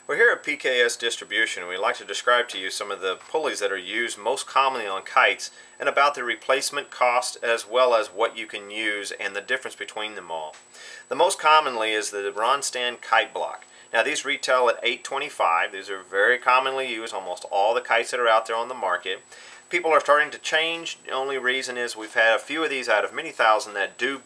We're here at PKS Distribution, and we'd like to describe to you some of the pulleys that are used most commonly on kites and about the replacement cost as well as what you can use and the difference between them all. The most commonly is the Ronstan kite block. Now these retail at $8.25. These are very commonly used, almost all the kites that are out there on the market. People are starting to change. The only reason is we've had a few of these out of many thousand that do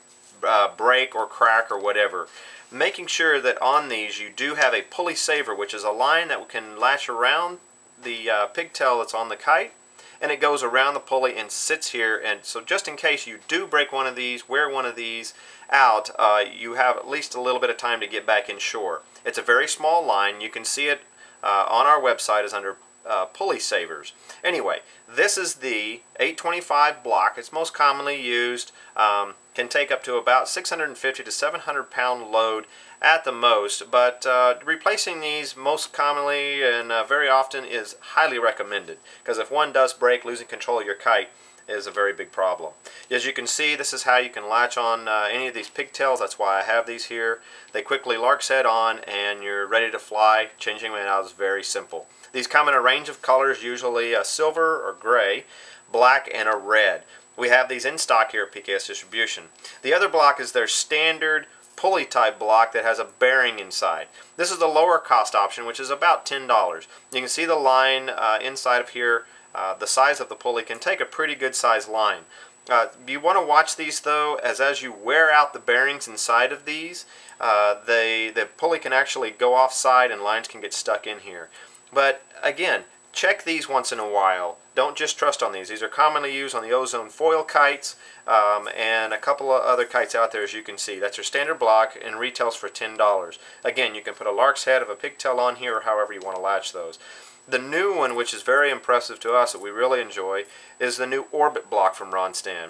break or crack or whatever. Making sure that on these you do have a Pulley Saver, which is a line that can latch around the pigtail that's on the kite, and it goes around the pulley and sits here, and so just in case you do break one of these, wear one of these out, you have at least a little bit of time to get back inshore. It's a very small line. You can see it on our website as under Pulley Savers. Anyway, this is the 825 block. It's most commonly used. Can take up to about 650 to 700 pound load at the most, but replacing these most commonly and very often is highly recommended, because if one does break, losing control of your kite is a very big problem. As you can see, this is how you can latch on any of these pigtails. That's why I have these here. They quickly lark set on and you're ready to fly. Changing them out is very simple. These come in a range of colors, usually a silver or gray, black, and a red. We have these in stock here at PKS Distribution. The other block is their standard pulley type block that has a bearing inside. This is the lower cost option, which is about $10. You can see the line inside of here. The size of the pulley can take a pretty good size line. You want to watch these though, as you wear out the bearings inside of these, the pulley can actually go offside and lines can get stuck in here. But again, check these once in a while. Don't just trust on these. These are commonly used on the ozone foil kites and a couple of other kites out there, as you can see. That's your standard block and retails for $10. Again, you can put a lark's head of a pigtail on here or however you want to latch those. The new one, which is very impressive to us that we really enjoy, is the new orbit block from Ronstan.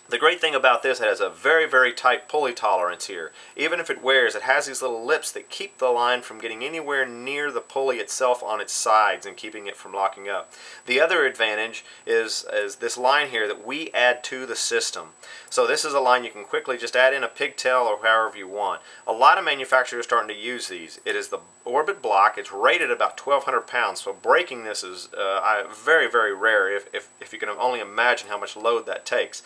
The great thing about this, it has a very, very tight pulley tolerance here. Even if it wears, it has these little lips that keep the line from getting anywhere near the pulley itself on its sides and keeping it from locking up. The other advantage is this line here that we add to the system. So this is a line you can quickly just add in a pigtail or however you want. A lot of manufacturers are starting to use these. It is the orbit block. It's rated about 1,200 pounds, so breaking this is very, very rare if you can only imagine how much load that takes.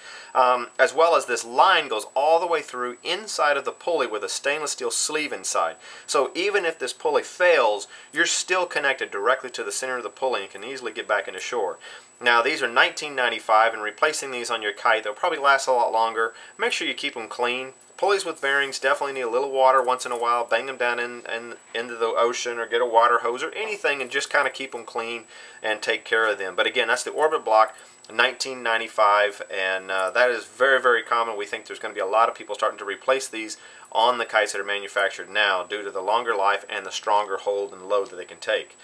As well as this line goes all the way through inside of the pulley with a stainless steel sleeve inside. So even if this pulley fails, you're still connected directly to the center of the pulley and can easily get back into shore. Now these are $19.95, and replacing these on your kite, they'll probably last a lot longer. Make sure you keep them clean. Pulleys with bearings definitely need a little water once in a while. Bang them down into the ocean or get a water hose or anything and just kind of keep them clean and take care of them. But again, that's the orbit block, $19.95, and that is very, very common. We think there's going to be a lot of people starting to replace these on the kites that are manufactured now due to the longer life and the stronger hold and load that they can take.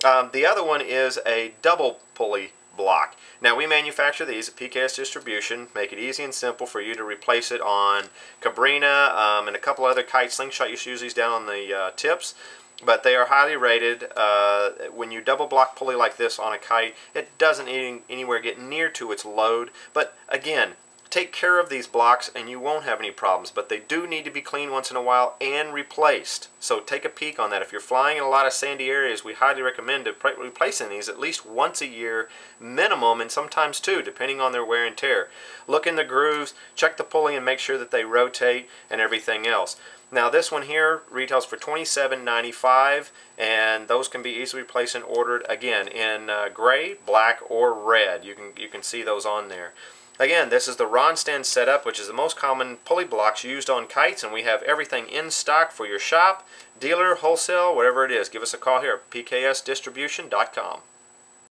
The other one is a double pulley block. Now we manufacture these at PKS Distribution, make it easy and simple for you to replace it on Cabrina and a couple other kite slingshot. You should use these down on the tips, but they are highly rated. When you double block pulley like this on a kite, it doesn't anywhere get near to its load. But again, take care of these blocks and you won't have any problems, but they do need to be cleaned once in a while and replaced. So take a peek on that. If you're flying in a lot of sandy areas, we highly recommend replacing these at least once a year minimum, and sometimes two, depending on their wear and tear. Look in the grooves, check the pulley and make sure that they rotate and everything else. Now this one here retails for $27.95, and those can be easily replaced and ordered again in gray, black, or red. You can see those on there. Again, this is the Ronstan setup, which is the most common pulley blocks used on kites, and we have everything in stock for your shop, dealer, wholesale, whatever it is. Give us a call here at pksdistribution.com.